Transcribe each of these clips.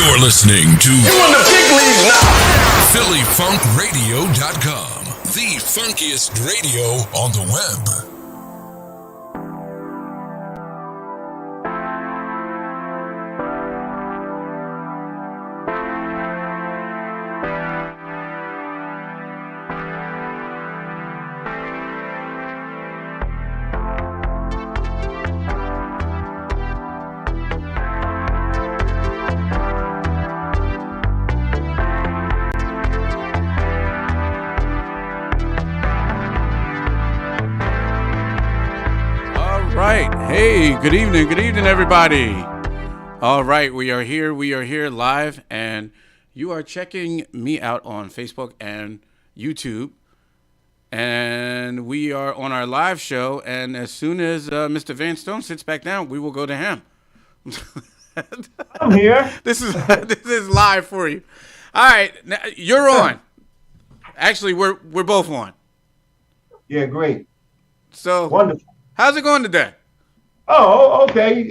You're listening to You in the big leagues now. PhillyFunkRadio.com, the funkiest radio on the web. Hey, good evening, everybody. All right, we are here live, and you are checking me out on Facebook and YouTube, and we are on our live show, and as soon as Mr. Van Stone sits back down, we will go to him. I'm here. This is live for you. All right, now, you're on. Actually, we're both on. Yeah, great. So, Wonderful. How's it going today? Oh, okay.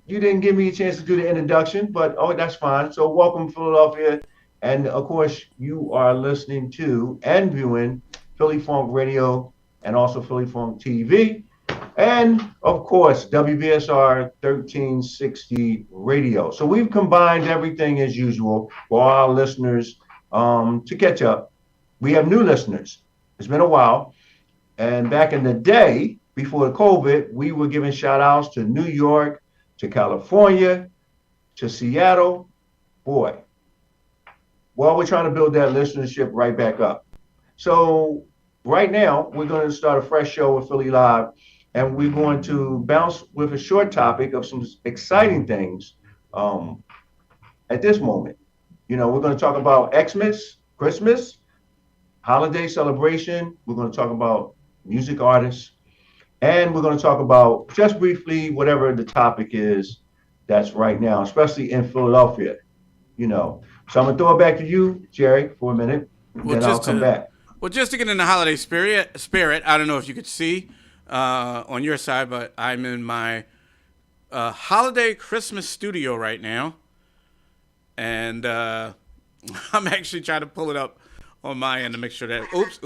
You didn't give me a chance to do the introduction, but that's fine. So welcome, Philadelphia. And of course, you are listening to and viewing Philly Funk Radio and also Philly Funk TV. And of course, WVSR 1360 Radio. So we've combined everything as usual for our listeners to catch up. We have new listeners. It's been a while. And back in the day, before COVID, we were giving shout outs to New York, to California, to Seattle. Boy, well, we're trying to build that listenership right back up. So right now, we're going to start a fresh show with Philly Live, and we're going to bounce with a short topic of some exciting things at this moment. You know, we're going to talk about Xmas, Christmas, holiday celebration. We're going to talk about music artists. And we're going to talk about, just briefly, whatever the topic is that's right now, especially in Philadelphia, you know. So I'm going to throw it back to you, Jerry, for a minute, then I'll come back. Well, just to get in the holiday spirit, I don't know if you could see on your side, but I'm in my holiday Christmas studio right now. And I'm actually trying to pull it up on my end to make sure that, oops.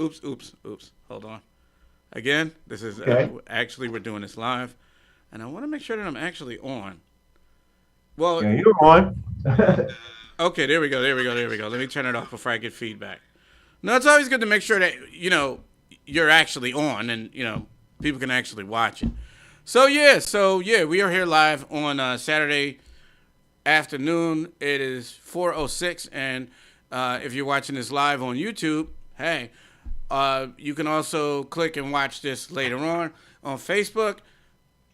Hold on. Again, this is okay. Actually, we're doing this live, and I want to make sure that I'm actually on. Well, yeah, you're on. Okay, there we go. Let me turn it off before I get feedback. No, it's always good to make sure that, you know, you're actually on and, you know, people can actually watch it. So, yeah, we are here live on Saturday afternoon. It is 4:06, and if you're watching this live on YouTube, hey, you can also click and watch this later on Facebook.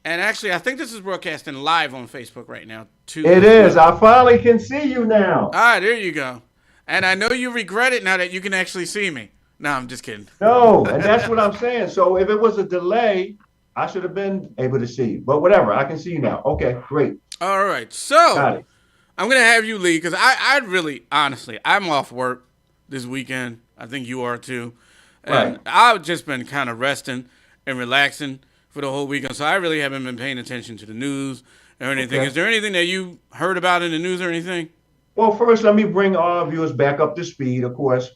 And actually, I think this is broadcasting live on Facebook right now, too. It is. I finally can see you now. All right, there you go. And I know you regret it now that you can actually see me. No, I'm just kidding. No, and that's what I'm saying. So if it was a delay, I should have been able to see you. But whatever, I can see you now. Okay, great. All right, so I'm going to have you lead because I really, honestly, I'm off work this weekend. I think you are too. And right. I've just been kind of resting and relaxing for the whole weekend, so I really haven't been paying attention to the news or anything. Okay. Is there anything that you heard about in the news or anything? Well, first, let me bring our viewers back up to speed, of course,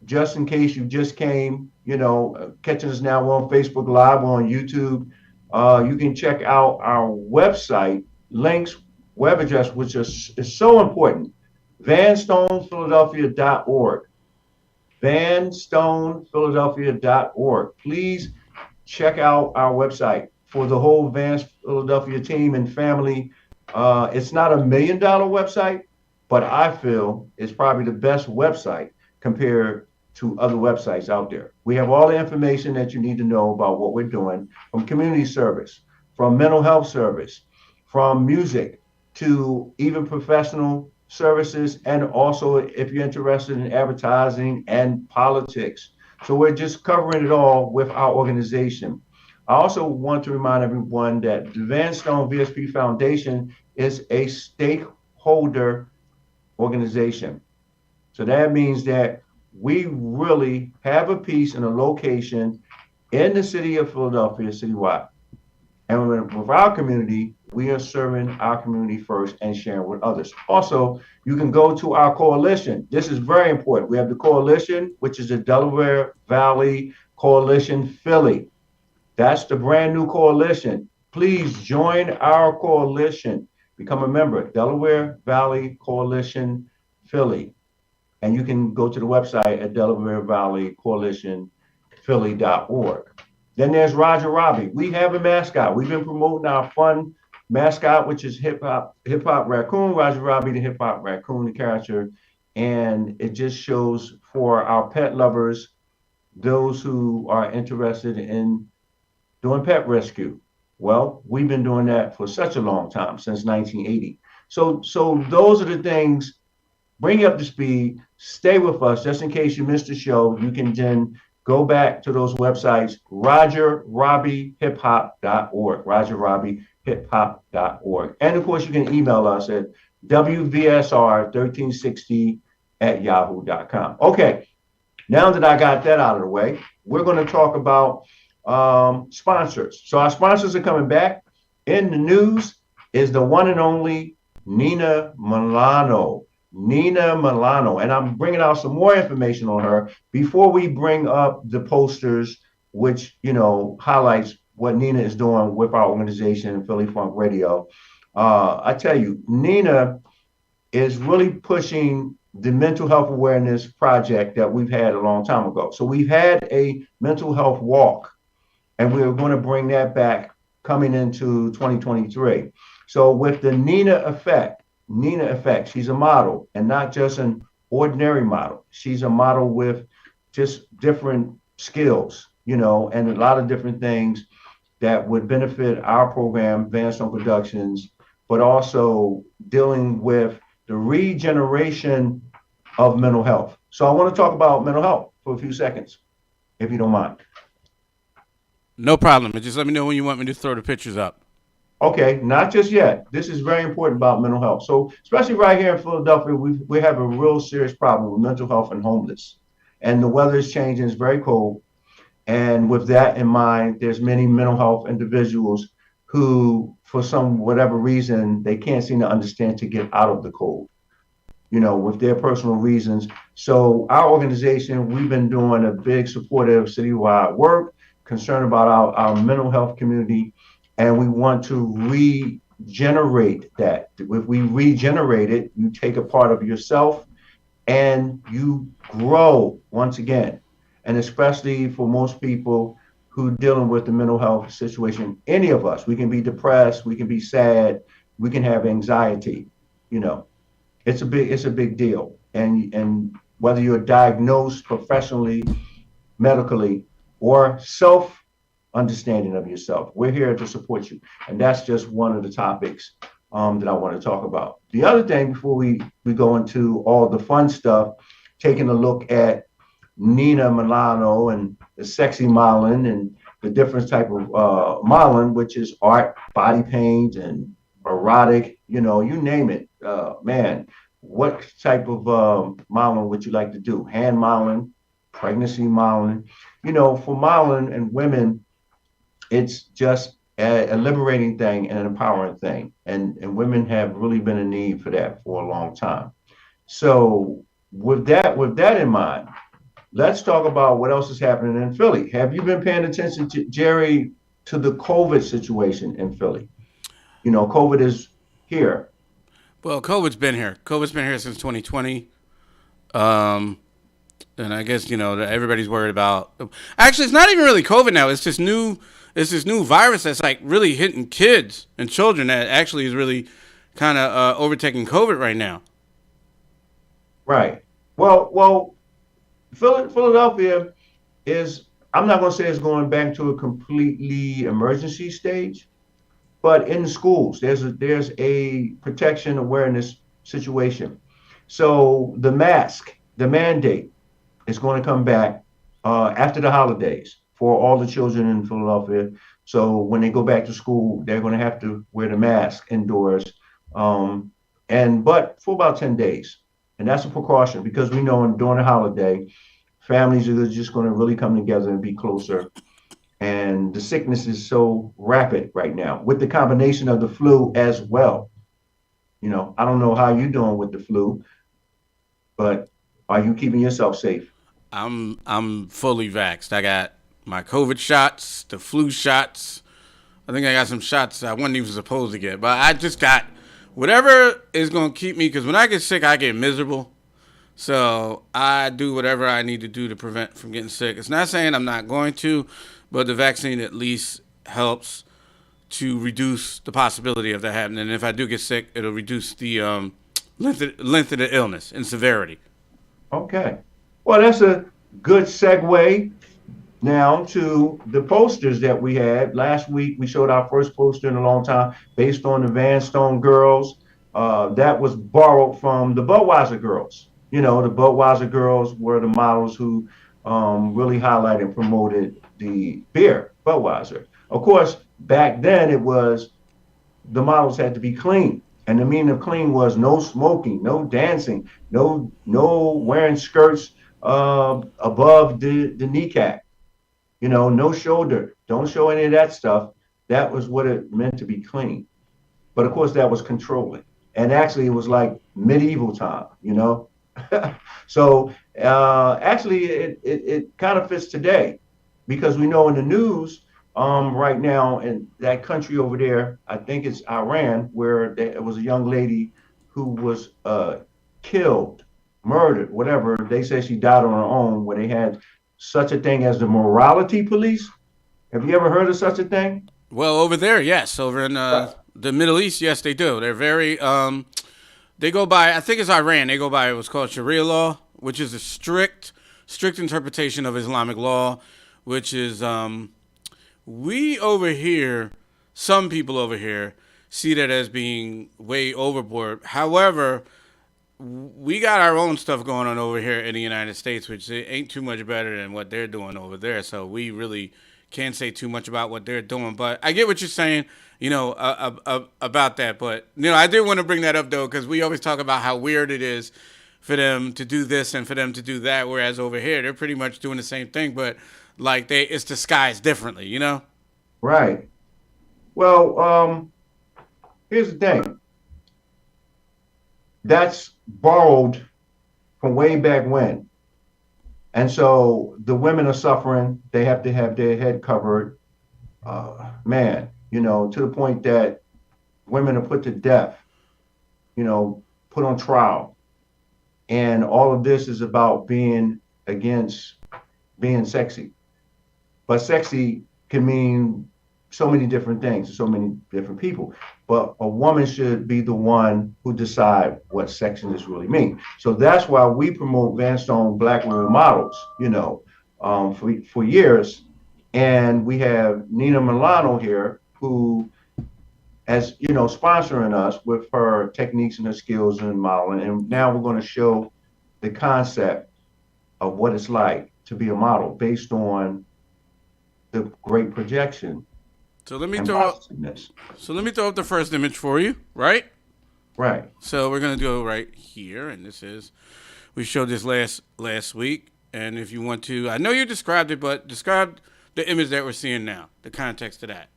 just in case you just came, you know, catching us now on Facebook Live or on YouTube. You can check out our website, links, web address, which is so important, vanstonephiladelphia.org. vanstonephiladelphia.org. Please check out our website for the whole Vans Philadelphia team and family. It's not $1 million website, but I feel it's probably the best website compared to other websites out there. We have all the information that you need to know about what we're doing, from community service, from mental health service, from music to even professional services, and also if you're interested in advertising and politics. So we're just covering it all with our organization. I also want to remind everyone that the Van Stone VSP Foundation is a stakeholder organization. So that means that we really have a piece and a location in the city of Philadelphia, citywide. And with our community, we are serving our community first and sharing with others. Also, you can go to our coalition. This is very important. We have the coalition, which is the Delaware Valley Coalition Philly. That's the brand new coalition. Please join our coalition. Become a member, Delaware Valley Coalition Philly. And you can go to the website at Delaware Valley Coalition Philly.org. Then there's Roger Robbie. We have a mascot. We've been promoting our fun mascot, which is Hip Hop Raccoon. Roger Robbie, the Hip Hop Raccoon, the character. And it just shows for our pet lovers, those who are interested in doing pet rescue. Well, we've been doing that for such a long time, since 1980. So those are the things. Bring you up to speed. Stay with us, just in case you missed the show. You can then go back to those websites, RogerRobbieHipHop.org, RogerRobbieHipHop.org. And of course, you can email us at WVSR1360@yahoo.com. Okay, now that I got that out of the way, we're going to talk about sponsors. So our sponsors are coming back. In the news is the one and only Nina Milano. And I'm bringing out some more information on her before we bring up the posters, which, highlights what Nina is doing with our organization, Philly Funk Radio. I tell you, Nina is really pushing the mental health awareness project that we've had a long time ago. So we've had a mental health walk, and we're going to bring that back coming into 2023. So with the Nina Effect, she's a model, and not just an ordinary model. She's a model with just different skills, and a lot of different things that would benefit our program, Vanstone Productions, but also dealing with the regeneration of mental health. So I want to talk about mental health for a few seconds, if you don't mind. No problem. Just let me know when you want me to throw the pictures up. Okay, not just yet. This is very important about mental health. So especially right here in Philadelphia, we have a real serious problem with mental health and homeless. And the weather is changing, it's very cold. And with that in mind, there's many mental health individuals who, for some whatever reason, they can't seem to understand to get out of the cold, with their personal reasons. So our organization, we've been doing a big supportive citywide work concerned about our mental health community. And we want to regenerate that. If we regenerate it, you take a part of yourself and you grow once again. And especially for most people who are dealing with the mental health situation, any of us, we can be depressed, we can be sad, we can have anxiety. It's a big deal. And whether you're diagnosed professionally, medically, or understanding of yourself, we're here to support you. And that's just one of the topics that I want to talk about. The other thing, before we go into all the fun stuff, taking a look at Nina Milano and the sexy modeling and the different type of modeling, which is art, body paint, and erotic, you name it. Man, what type of modeling would you like to do? Hand modeling, pregnancy modeling. For modeling and women, it's just a liberating thing and an empowering thing. And women have really been in need for that for a long time. So with that in mind, let's talk about what else is happening in Philly. Have you been paying attention, Jerry, to the COVID situation in Philly? COVID is here. Well, COVID's been here. COVID's been here since 2020. And I guess, everybody's worried about. Actually, it's not even really COVID now. It's this new virus that's like really hitting kids and children that actually is really kind of overtaking COVID right now. Right. Well, Philadelphia is, I'm not going to say it's going back to a completely emergency stage, but in the schools, there's a protection awareness situation. So the mandate is going to come back after the holidays for all the children in Philadelphia. So when they go back to school, they're going to have to wear the mask indoors, but for about 10 days. And that's a precaution because we know during the holiday, families are just going to really come together and be closer. And the sickness is so rapid right now with the combination of the flu as well. I don't know how you're doing with the flu, but are you keeping yourself safe? I'm fully vaxxed. I got my COVID shots, the flu shots. I think I got some shots I wasn't even supposed to get, but I just got whatever is gonna keep me. Because when I get sick, I get miserable. So I do whatever I need to do to prevent from getting sick. It's not saying I'm not going to, but the vaccine at least helps to reduce the possibility of that happening. And if I do get sick, it'll reduce the length of the illness and severity. Okay. Well, that's a good segue now to the posters that we had. Last week, we showed our first poster in a long time based on the Van Stone girls. That was borrowed from the Budweiser girls. The Budweiser girls were the models who really highlighted and promoted the beer, Budweiser. Of course, back then it was the models had to be clean. And the meaning of clean was no smoking, no dancing, no wearing skirts above the kneecap, no shoulder. Don't show any of that stuff. That was what it meant to be clean. But of course, that was controlling. And actually, it was like medieval time, So actually, it kind of fits today because we know in the news right now in that country over there, I think it's Iran, where there was a young lady who was killed, murdered, whatever. They say she died on her own, where they had such a thing as the morality police. Have you ever heard of such a thing? Well, over there, yes. Over in the Middle East, yes, they do. They're very, they go by, I think it's Iran, they go by what's called Sharia law, which is a strict interpretation of Islamic law, which is, we over here, some people over here, see that as being way overboard. However, we got our own stuff going on over here in the United States, which ain't too much better than what they're doing over there. So we really can't say too much about what they're doing. But I get what you're saying, about that. But, I did want to bring that up, though, because we always talk about how weird it is for them to do this and for them to do that, whereas over here, they're pretty much doing the same thing, but, like, it's disguised differently, Right. Well, here's the thing. That's borrowed from way back when. And so the women are suffering. They have to have their head covered. To the point that women are put to death, put on trial. And all of this is about being against being sexy. But sexy can mean so many different things to so many different people. But a woman should be the one who decide what sexiness really means. So that's why we promote Van Stone Black role models, for years. And we have Nina Milano here, who as sponsoring us with her techniques and her skills in modeling. And now we're going to show the concept of what it's like to be a model based on the great projection. So let me throw up the first image for you, right? Right. So we're gonna go right here, and we showed this last week. And if you want to, I know you described it, but describe the image that we're seeing now, the context of that.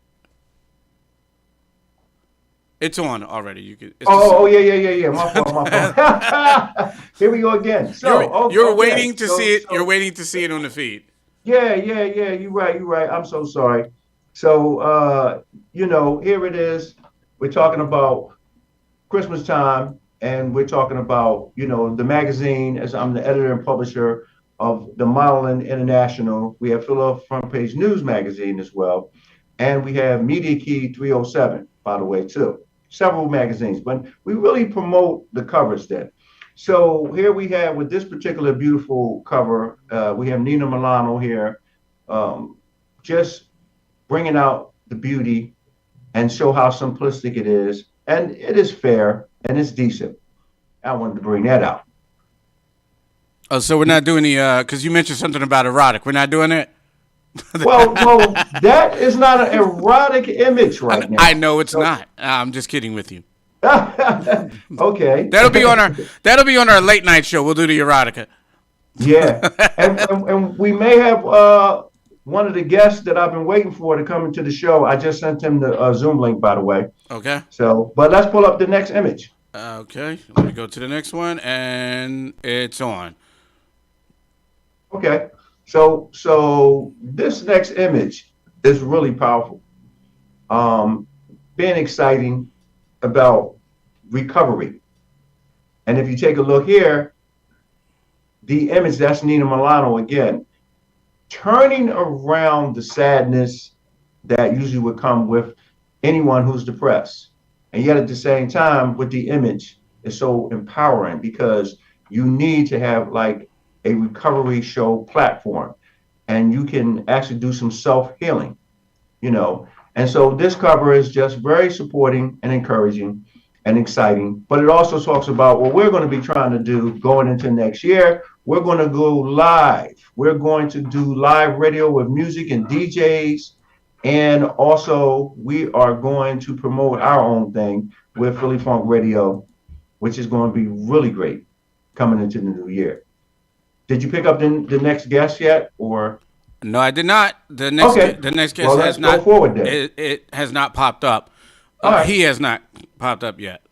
It's on already. You could. Yeah. My fault. Here we go again. So you're waiting to see it. You're waiting to see it on the feed. Yeah. You're right. I'm so sorry. So here it is. We're talking about Christmas time, and we're talking about the magazine. As I'm the editor and publisher of the Modeling International, we have Philadelphia Front Page News magazine as well, and we have Media Key 307, by the way, too. Several magazines, but we really promote the covers then. So here we have with this particular beautiful cover, we have Nina Milano here, just bringing out the beauty and show how simplistic it is. And it is fair and it's decent. I wanted to bring that out. Oh, so we're not doing the, because you mentioned something about erotic. We're not doing it? well, that is not an erotic image right now. I know it's not. I'm just kidding with you. Okay. That'll be on our late night show. We'll do the erotica. Yeah, and we may have one of the guests that I've been waiting for to come into the show. I just sent him the Zoom link, by the way. Okay. So, but let's pull up the next image. Okay. Let me go to the next one, and it's on. Okay. So this next image is really powerful. Being exciting about recovery. And if you take a look here, the image, that's Nina Milano again, turning around the sadness that usually would come with anyone who's depressed. And yet at the same time, with the image, it's so empowering because you need to have like a recovery show platform, and you can actually do some self-healing, you know. And so this cover is just very supporting and encouraging and exciting, but it also talks about what we're going to be trying to do going into next year. We're going to go live. We're going to do live radio with music and DJs. And also we are going to promote our own thing with Philly Funk Radio, which is going to be really great coming into the new year. Did you pick up the next guest yet, or? No, I did not. The next guest has not. Go forward then. It has not popped up. Right. He has not popped up yet.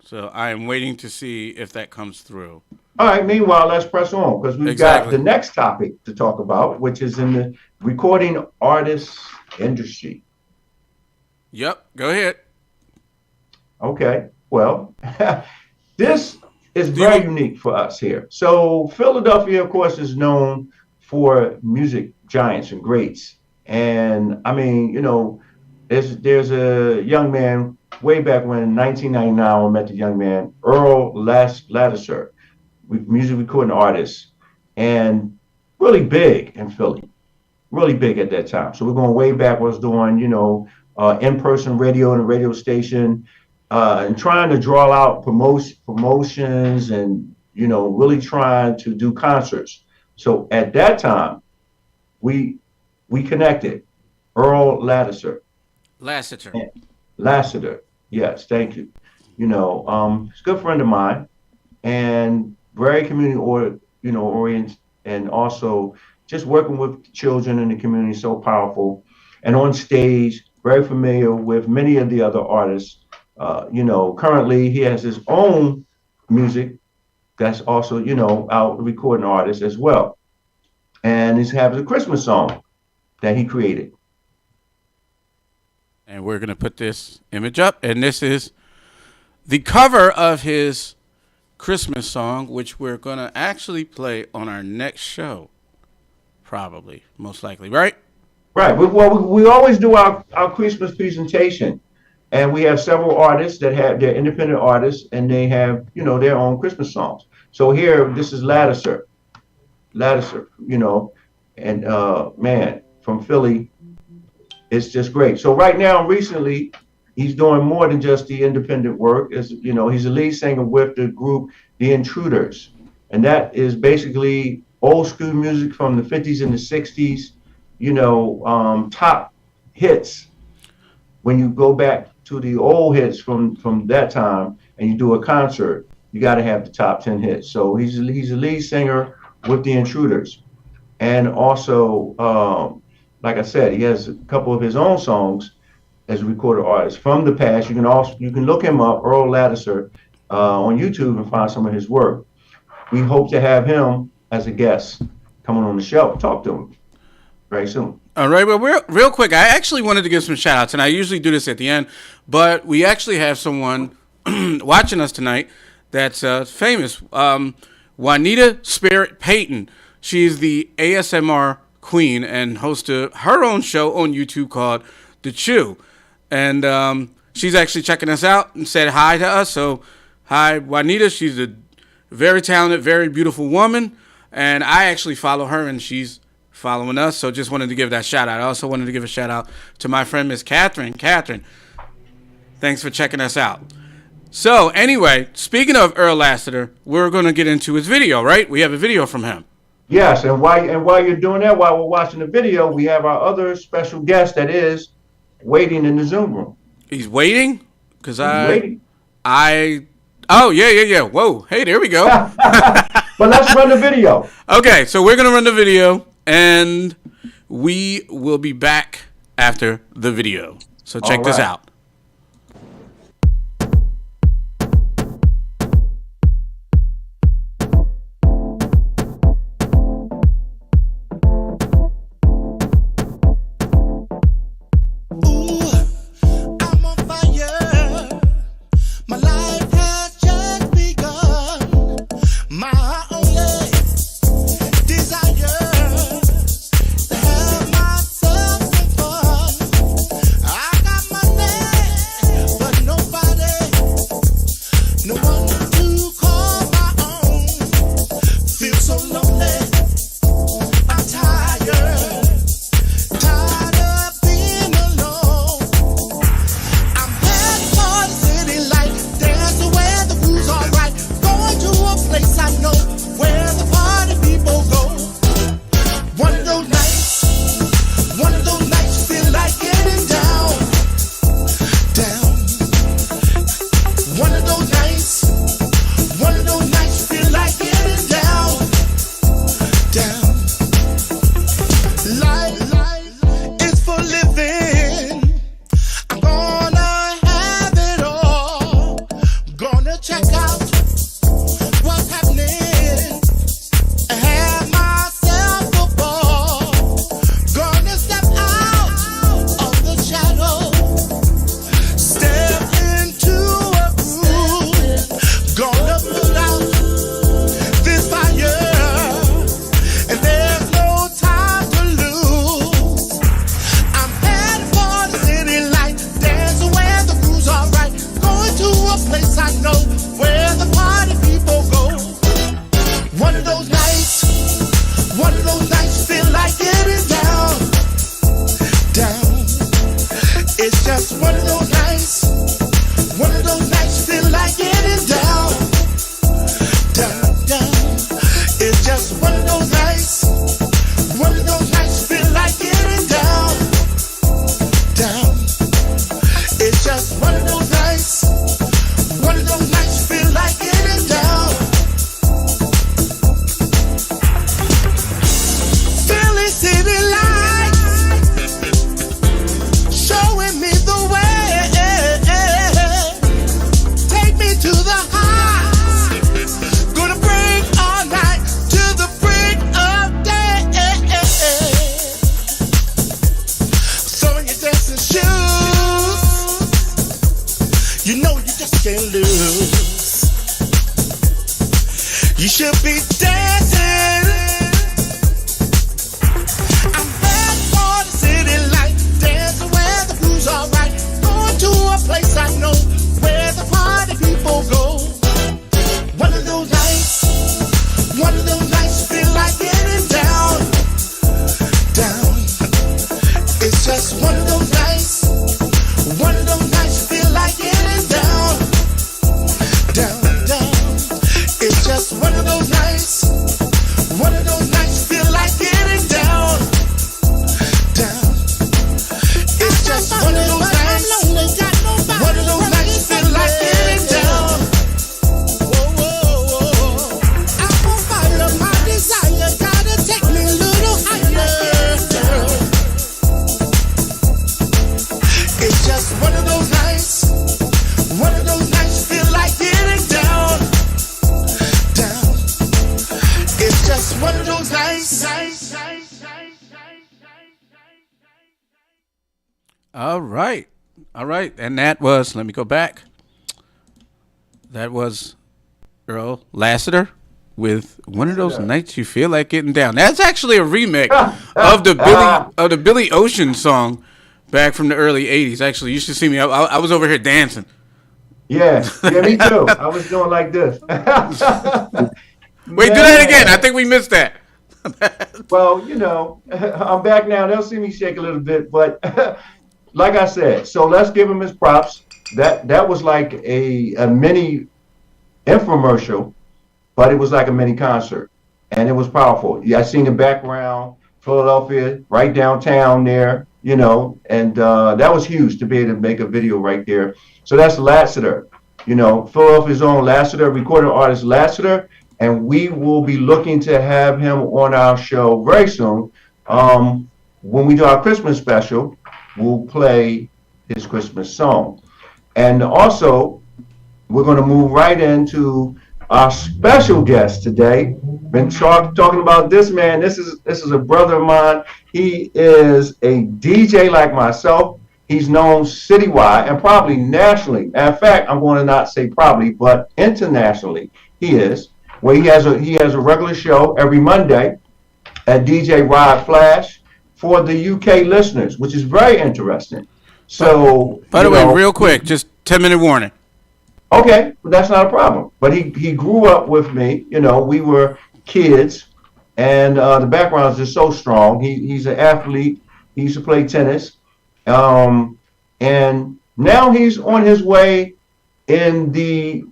So I am waiting to see if that comes through. All right. Meanwhile, let's press on because we've got the next topic to talk about, which is in the recording artist industry. Yep. Go ahead. Okay. Well, this is very unique for us here. So Philadelphia, of course, is known for music giants and greats. And I mean, you know, there's a young man way back when in 1999, I met the young man, Earl Laddiser, music recording artist, and really big in Philly, really big at that time. So we're going way back, was doing, you know, in-person radio and a radio station, and trying to draw out promotions and, you know, really trying to do concerts. So at that time, we connected. Earl Laddiser. Lassiter. Yes, thank you. You know, he's a good friend of mine and very community oriented, and also just working with children in the community, so powerful. And on stage, very familiar with many of the other artists. You know, currently he has his own music that's also, you know, out recording artist as well. And he has a Christmas song that he created. And we're going to put this image up. And this is the cover of his Christmas song, which we're going to actually play on our next show. Probably, most likely, right? Right. Well, we always do our Christmas presentation. And we have several artists that have, they're independent artists, and they have, you know, their own Christmas songs. So here, this is Laddiser, you know, and man, from Philly, it's just great. So right now, recently, he's doing more than just the independent work. As you know, he's a lead singer with the group The Intruders, and that is basically old school music from the 50s and the 60s. You know, top hits. When you go back to the old hits from that time, and you do a concert, you got to have the top 10 hits. So he's a lead singer with The Intruders, and also. Like I said, he has a couple of his own songs as a recorded artist from the past. You can look him up, Earl Laddiser, on YouTube and find some of his work. We hope to have him as a guest coming on the show. Talk to him very soon. All right, well, real quick, I actually wanted to give some shout outs, and I usually do this at the end, but we actually have someone watching us tonight that's famous. Juanita Spirit Payton. She's the ASMR queen and host of her own show on YouTube called The Chew. And she's actually checking us out and said hi to us. So hi, Juanita. She's a very talented, very beautiful woman. And I actually follow her and she's following us. So just wanted to give that shout out. I also wanted to give a shout out to my friend, Miss Catherine. Catherine, thanks for checking us out. So anyway, speaking of Earl Lassiter, we're going to get into his video, right? We have a video from him. Yes, and while you're doing that, while we're watching the video, we have our other special guest that is waiting in the Zoom room. He's waiting? Because waiting. Oh, yeah. Whoa. Hey, there we go. But let's run the video. Okay, so we're going to run the video, and we will be back after the video. So check this out. All right. And that was, let me go back. That was Earl Lassiter with One of Those Nights You Feel Like Getting Down. That's actually a remix of the Billy Ocean song back from the early 80s. Actually, you should see me. I was over here dancing. Yeah, me too. I was doing like this. Wait, do that again. I think we missed that. Well, I'm back now. They'll see me shake a little bit, but like I said, so let's give him his props. That was like a mini infomercial, but it was like a mini concert, and it was powerful. Yeah, I seen the background, Philadelphia, right downtown there, and that was huge to be able to make a video right there. So that's Lassiter, Philadelphia's own Lassiter, recording artist Lassiter, and we will be looking to have him on our show very soon. When we do our Christmas special, we'll play his Christmas song. And also, we're going to move right into our special guest today. Been talking about this man. This is a brother of mine. He is a DJ like myself. He's known citywide and probably nationally. In fact, I'm going to not say probably, but internationally, he is. Where he has a regular show every Monday at DJ Rod Flash for the UK listeners, which is very interesting. So, by the way, real quick, just 10-minute warning. Okay, but that's not a problem. But he grew up with me. You know, we were kids, and the background is just so strong. He's an athlete. He used to play tennis, and now he's on his way in the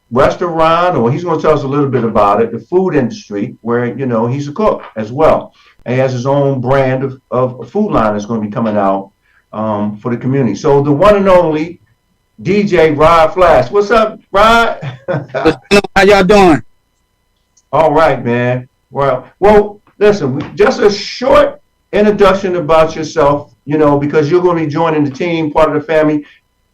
restaurant, or he's going to tell us a little bit about it, the food industry, where, you know, he's a cook as well. And he has his own brand of food line that's going to be coming out for the community. So the one and only DJ Rod Flash. What's up, Rod? How y'all doing? All right, man. Well, listen, just a short introduction about yourself, you know, because you're going to be joining the team, part of the family.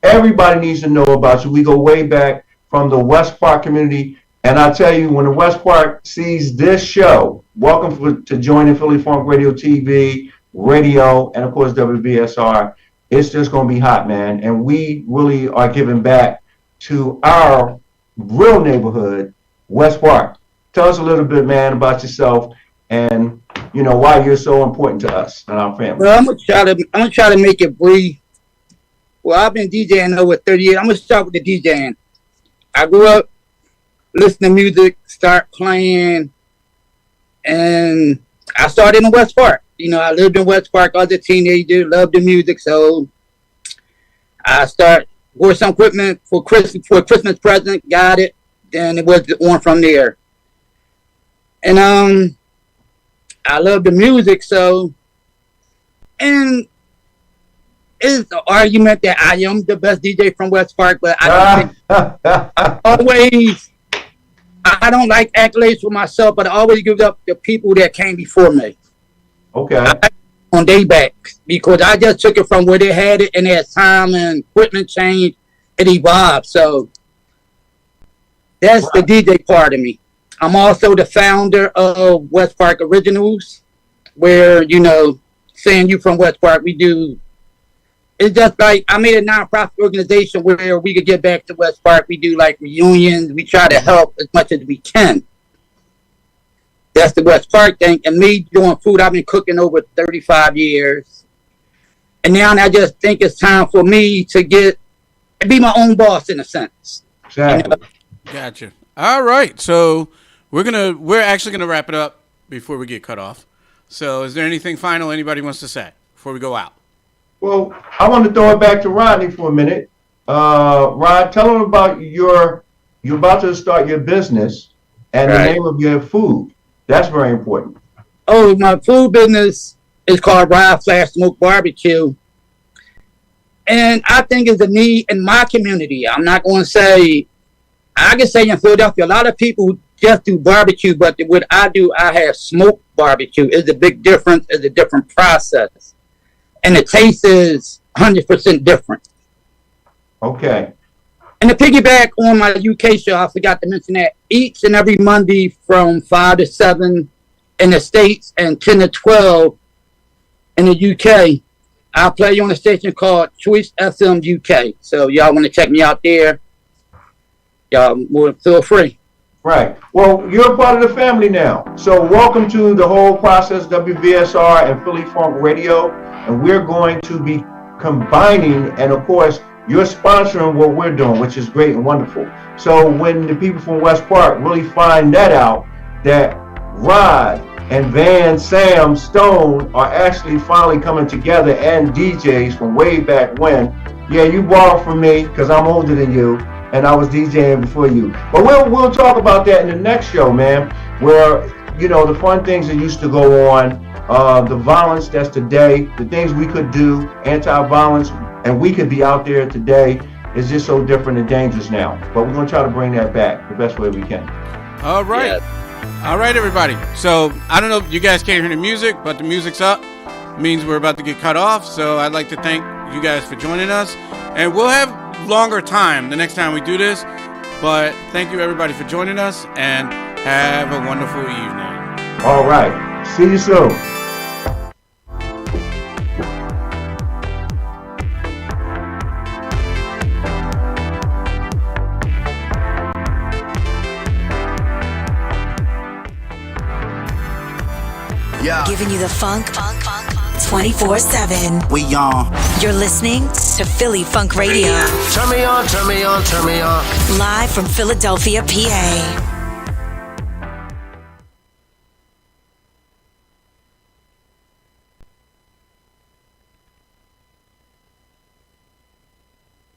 Everybody needs to know about you. We go way back from the West Park community. And I tell you, when the West Park sees this show, welcome to joining Philly Funk Radio TV, radio, and of course WBSR. It's just going to be hot, man. And we really are giving back to our real neighborhood, West Park. Tell us a little bit, man, about yourself and, you know, why you're so important to us and our family. Well, I'm gonna try to make it brief. Well, I've been DJing over 30 years. I'm gonna start with the DJing. I grew up listening to music, start playing, and I started in West Park. You know, I lived in West Park as a teenager, loved the music, so I bought some equipment for a Christmas present, got it, then it was on from there. And I love the music, so, and it's the argument that I am the best DJ from West Park, but I don't like accolades for myself, but I always give up the people that came before me. Okay. On their backs, because I just took it from where they had it, and as time and equipment changed, it evolved. So that's the DJ part of me. I'm also the founder of West Park Originals, where, you know, saying you from West Park, we do. It's just like I made a nonprofit organization where we could get back to West Park. We do like reunions. We try to help as much as we can. That's the West Park thing. And me doing food, I've been cooking over 35 years. And now I just think it's time for me to be my own boss in a sense. Exactly. You know? Gotcha. All right. So we're actually gonna wrap it up before we get cut off. So is there anything final anybody wants to say before we go out? Well, I want to throw it back to Rodney for a minute. Rod, tell them about you're about to start your business and the name of your food. That's very important. Oh, my food business is called Rod Flash Smoke Barbecue. And I think it's a need in my community. I'm not going to say, I can say in Philadelphia, a lot of people just do barbecue, but what I do, I have smoked barbecue. It's a big difference. It's a different process. And the taste is 100% different. Okay. And to piggyback on my UK show, I forgot to mention that each and every Monday from 5 to 7 in the States and 10 to 12 in the UK, I play on a station called Choice FM UK. So y'all want to check me out there, y'all feel free. Right. Well, you're a part of the family now. So welcome to the whole process, WBSR and Philly Funk Radio. And we're going to be combining, and of course, you're sponsoring what we're doing, which is great and wonderful. So when the people from West Park really find that out, that Rod and Van Sam Stone are actually finally coming together, and DJs from way back when. Yeah, you borrowed from me because I'm older than you, and I was DJing before you. But we'll talk about that in the next show, man, where, you know, the fun things that used to go on, the violence that's today, the things we could do, anti-violence, and we could be out there today is just so different and dangerous now. But we're going to try to bring that back the best way we can. All right. All right, everybody. So I don't know if you guys can't hear the music, but the music's up. It means we're about to get cut off. So I'd like to thank you guys for joining us. And we'll have longer time the next time we do this. But thank you, everybody, for joining us. And have a wonderful evening. All right. See you soon. Yeah. Giving you the funk 24/7. We on. You're listening to Philly Funk Radio. Turn me on, turn me on, turn me on. Live from Philadelphia, PA.